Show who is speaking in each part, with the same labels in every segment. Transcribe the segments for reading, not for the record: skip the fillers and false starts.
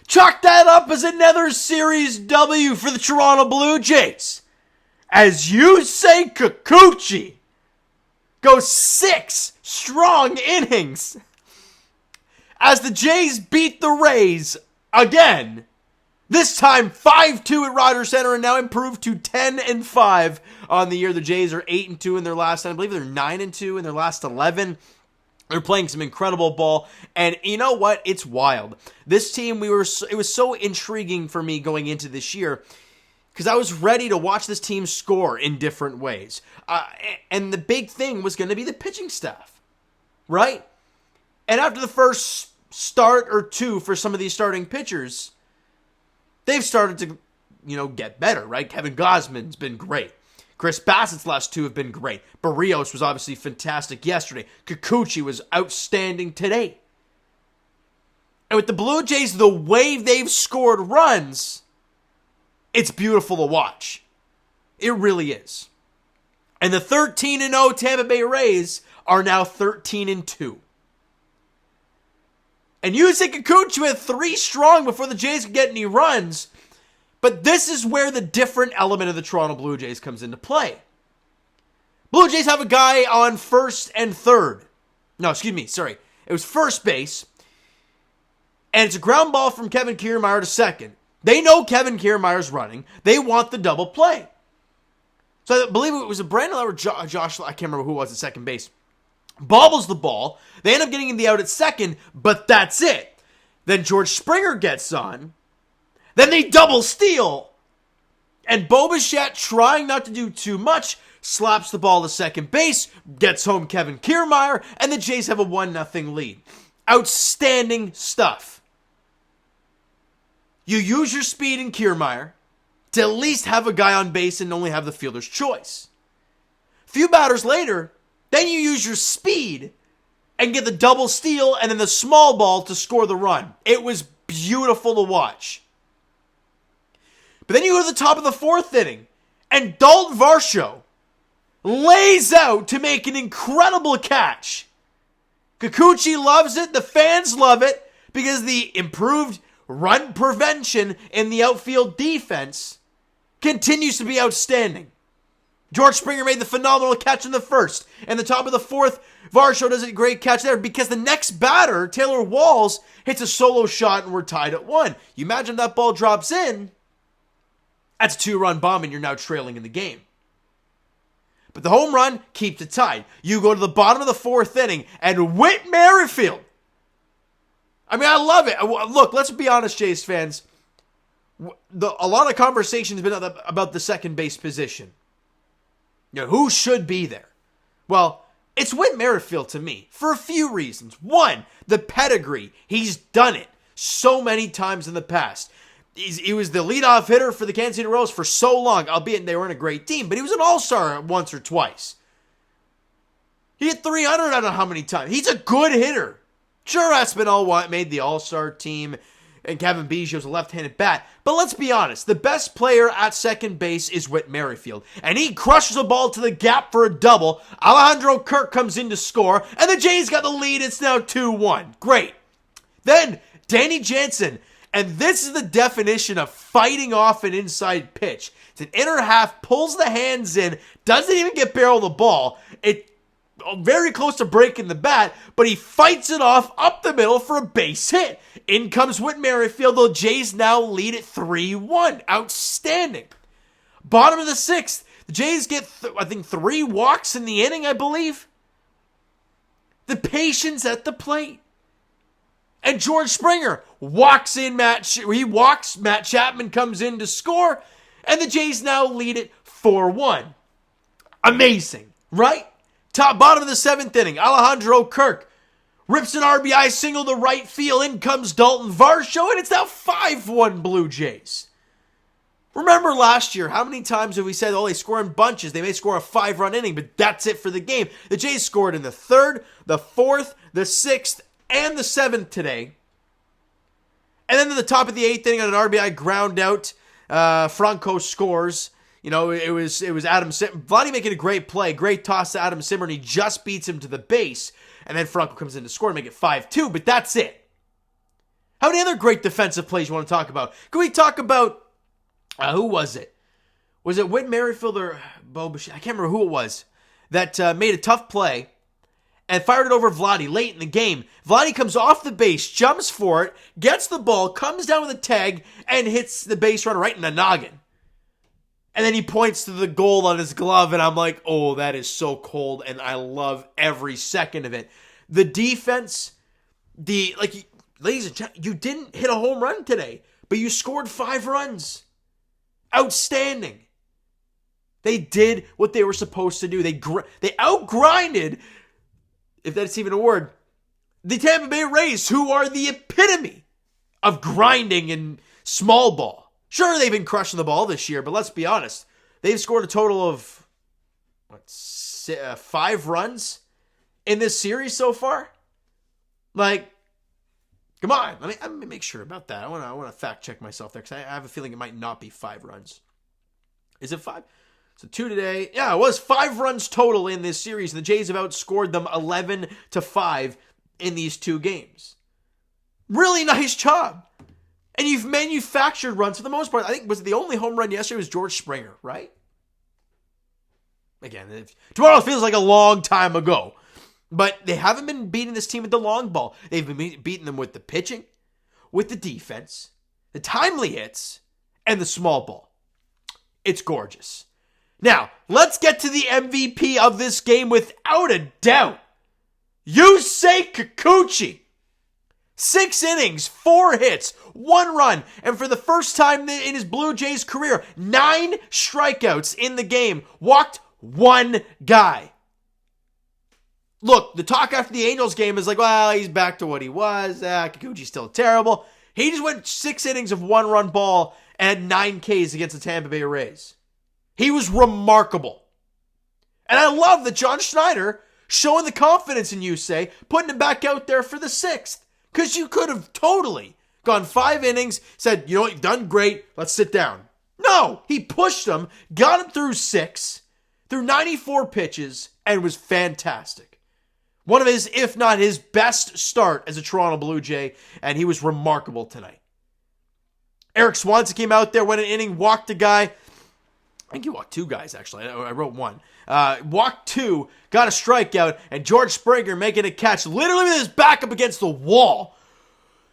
Speaker 1: Chalk that up as another series W for the Toronto Blue Jays, as Yusei Kikuchi goes 6 strong innings as the Jays beat the Rays again. This time 5-2 at Rogers Center, and now improved to 10-5 on the year. The Jays are 8-2 in their last 10. I believe they're 9-2 in their last 11. They're playing some incredible ball, and you know what? It's wild. This team, it was so intriguing for me going into this year because I was ready to watch this team score in different ways. And the big thing was going to be the pitching staff, right? And after the first start or two for some of these starting pitchers, they've started to, get better, right? Kevin Gausman's been great. Chris Bassett's last 2 have been great. Barrios was obviously fantastic yesterday. Kikuchi was outstanding today. And with the Blue Jays, the way they've scored runs, it's beautiful to watch. It really is. And the 13-0 Tampa Bay Rays are now 13-2. And Yusei Kikuchi went 3 strong before the Jays could get any runs. But this is where the different element of the Toronto Blue Jays comes into play. Blue Jays have a guy on first and third. No, excuse me, sorry. It was first base. And it's a ground ball from Kevin Kiermaier to second. They know Kevin Kiermaier's running. They want the double play. So I believe it was a Brandon or Josh, I can't remember who was at second base. Bobbles the ball. They end up getting the out at second, but that's it. Then George Springer gets on. Then they double steal. And Bo Bichette, trying not to do too much, slaps the ball to second base, gets home Kevin Kiermaier, and the Jays have a 1-0 lead. Outstanding stuff. You use your speed in Kiermaier to at least have a guy on base and only have the fielder's choice. A few batters later, then you use your speed and get the double steal and then the small ball to score the run. It was beautiful to watch. But then you go to the top of the 4th inning, and Dalton Varsho lays out to make an incredible catch. Kikuchi loves it. The fans love it because the improved run prevention in the outfield defense continues to be outstanding. George Springer made the phenomenal catch in the first. And the top of the 4th, Varsho does a great catch there because the next batter, Taylor Walls, hits a solo shot and we're tied at 1. You imagine that ball drops in. That's a 2-run bomb and you're now trailing in the game. But the home run keeps it tied. You go to the bottom of the 4th inning and Whit Merrifield. I mean, I love it. Look, let's be honest, Jays fans. A lot of conversation has been about the second base position. Who should be there? Well, it's Whit Merrifield to me for a few reasons. One, the pedigree. He's done it so many times in the past. He was the leadoff hitter for the Kansas City Royals for so long, albeit they weren't a great team, but he was an all-star once or twice. He hit 300 I don't know how many times. He's a good hitter. Sure, Espinal made the all-star team, and Kevin Biggio's a left-handed bat, but let's be honest, the best player at second base is Whit Merrifield, and he crushes a ball to the gap for a double. Alejandro Kirk comes in to score, and the Jays got the lead. It's now 2-1. Great. Then, Danny Jansen. And this is the definition of fighting off an inside pitch. It's an inner half, pulls the hands in, doesn't even get barrel the ball. It very close to breaking the bat, but he fights it off up the middle for a base hit. In comes Whit Merrifield. The Jays now lead at 3-1. Outstanding. Bottom of the 6th, the Jays get, 3 walks in the inning, I believe. The patience at the plate. And George Springer walks in. Matt Chapman comes in to score. And the Jays now lead it 4-1. Amazing, right? Bottom of the 7th inning. Alejandro Kirk rips an RBI single to right field. In comes Dalton Varsho. And it's now 5-1 Blue Jays. Remember last year, how many times have we said, they score in bunches. They may score a 5-run inning, but that's it for the game. The Jays scored in the 3rd, the 4th, the 6th, and the 7th today. And then at the top of the 8th inning on an RBI ground out, Franco scores. It was Adam Simmer. Vladdy making a great play. Great toss to Adam Simmer, and he just beats him to the base. And then Franco comes in to score and make it 5-2, but that's it. How many other great defensive plays you want to talk about? Can we talk about, who was it? Was it Whit Merrifield or Bo Bichette? I can't remember who it was that made a tough play and fired it over Vladdy late in the game. Vladdy comes off the base, jumps for it, gets the ball, comes down with a tag, and hits the base runner right in the noggin. And then he points to the goal on his glove, and I'm like, oh, that is so cold, and I love every second of it. The defense, ladies and gentlemen, you didn't hit a home run today, but you scored 5 runs. Outstanding. They did what they were supposed to do. They outgrinded, if that's even a word, the Tampa Bay Rays, who are the epitome of grinding in small ball. Sure, they've been crushing the ball this year, but let's be honest. They've scored a total of 5 runs in this series so far. Like, come on. Let me make sure about that. I want to fact check myself there because I have a feeling it might not be 5 runs. Is it 5? So 2 today. Yeah, it was 5 runs total in this series. The Jays have outscored them 11-5 in these 2 games. Really nice job. And you've manufactured runs for the most part. I think was the only home run yesterday was George Springer, right? Again, tomorrow feels like a long time ago. But they haven't been beating this team with the long ball. They've been beating them with the pitching, with the defense, the timely hits, and the small ball. It's gorgeous. Now, let's get to the MVP of this game without a doubt. Yusei Kikuchi. 6 innings, 4 hits, 1 run, and for the first time in his Blue Jays career, 9 strikeouts in the game. Walked 1 guy. Look, the talk after the Angels game is like, well, he's back to what he was. Kikuchi's still terrible. He just went 6 innings of 1-run ball and had 9 Ks against the Tampa Bay Rays. He was remarkable. And I love that John Schneider showing the confidence in Yusei, putting him back out there for the 6th. Because you could have totally gone 5 innings, said, you know what, you've done great, let's sit down. No, he pushed him, got him through 6, through 94 pitches, and was fantastic. One of his, if not his best start as a Toronto Blue Jay, and he was remarkable tonight. Eric Swanson came out there, went an inning, walked a guy. I think he walked 2 guys, actually. I wrote 1. Walked 2, got a strikeout, and George Springer making a catch literally with his back up against the wall.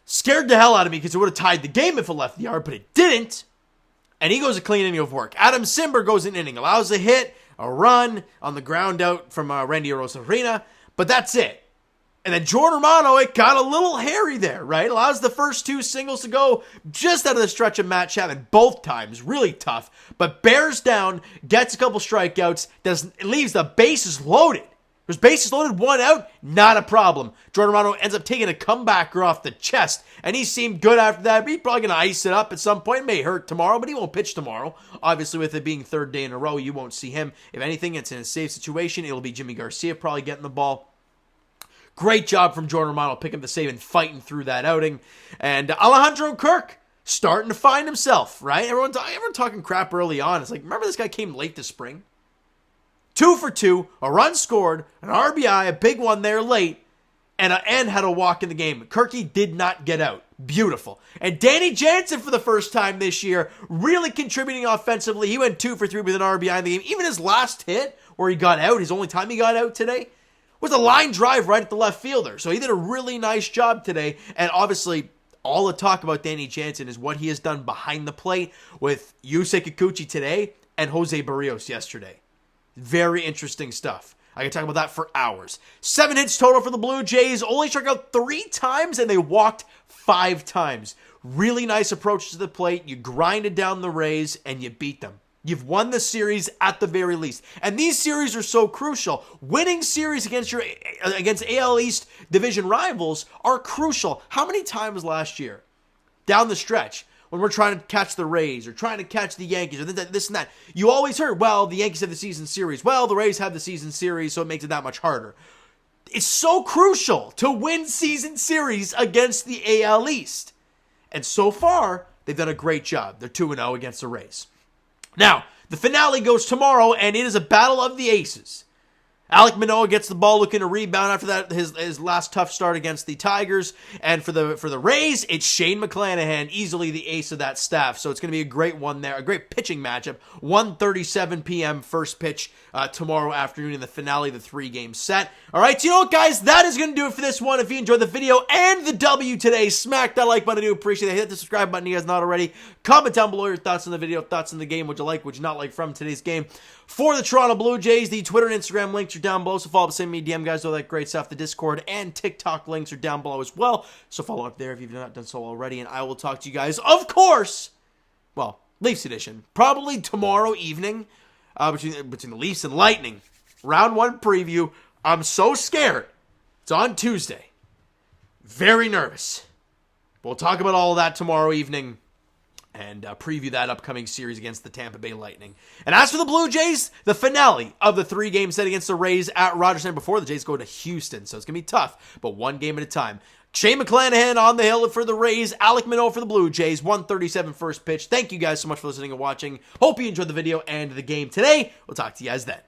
Speaker 1: Scared the hell out of me because it would have tied the game if it left the yard, but it didn't. And he goes a clean inning of work. Adam Simber goes an inning, allows a hit, a run on the ground out from Randy Arozarena, but that's it. And then Jordan Romano, it got a little hairy there, right? Allows the first 2 singles to go just out of the stretch of Matt Chapman, both times, really tough. But bears down, gets a couple strikeouts, leaves the bases loaded. There's bases loaded, 1 out, not a problem. Jordan Romano ends up taking a comebacker off the chest, and he seemed good after that. He's probably going to ice it up at some point. It may hurt tomorrow, but he won't pitch tomorrow. Obviously, with it being 3rd day in a row, you won't see him. If anything, it's in a safe situation. It'll be Jimmy Garcia probably getting the ball. Great job from Jordan Romano picking up the save and fighting through that outing. And Alejandro Kirk starting to find himself, right? Everyone talking crap early on. It's like, remember this guy came late this spring? 2 for 2, a run scored, an RBI, a big one there late, and had a walk in the game. Kirky did not get out. Beautiful. And Danny Jansen for the first time this year, really contributing offensively. He went 2 for 3 with an RBI in the game. Even his last hit, where he got out, his only time he got out today, was a line drive right at the left fielder. So he did a really nice job today. And obviously, all the talk about Danny Jansen is what he has done behind the plate with Yusei Kikuchi today and Jose Barrios yesterday. Very interesting stuff. I can talk about that for hours. 7 hits total for the Blue Jays. Only struck out 3 times, and they walked 5 times. Really nice approach to the plate. You grinded down the Rays, and you beat them. You've won the series at the very least. And these series are so crucial. Winning series against AL East division rivals are crucial. How many times last year, down the stretch, when we're trying to catch the Rays or trying to catch the Yankees or this and that, you always heard, well, the Yankees have the season series. Well, the Rays have the season series, so it makes it that much harder. It's so crucial to win season series against the AL East. And so far, they've done a great job. They're 2-0 against the Rays. Now, the finale goes tomorrow, and it is a battle of the aces. Alek Manoah gets the ball looking to rebound after that his last tough start against the Tigers. And for the Rays, it's Shane McClanahan, easily the ace of that staff. So it's going to be a great one there, a great pitching matchup. 1:37 p.m. first pitch tomorrow afternoon in the finale of the 3-game set. All right, so you know what, guys? That is going to do it for this one. If you enjoyed the video and the W today, smack that like button. I do appreciate it. Hit the subscribe button if you guys not already. Comment down below your thoughts on the video, thoughts on the game, what you like, what you not like from today's game. For the Toronto Blue Jays, the Twitter and Instagram links are down below, so follow up, send me DM, guys, all that great stuff. The Discord and TikTok links are down below as well, so follow up there if you've not done so already, and I will talk to you guys, of course, well, Leafs edition, probably tomorrow evening, between the Leafs and Lightning. Round 1 preview. I'm so scared. It's on Tuesday. Very nervous. We'll talk about all of that tomorrow evening and preview that upcoming series against the Tampa Bay Lightning. And as for the Blue Jays, the finale of the 3-game set against the Rays at Rogers Center before the Jays go to Houston. So it's going to be tough, but one game at a time. Shane McClanahan on the hill for the Rays. Alek Manoah for the Blue Jays. 1:37 first pitch. Thank you guys so much for listening and watching. Hope you enjoyed the video and the game today. We'll talk to you guys then.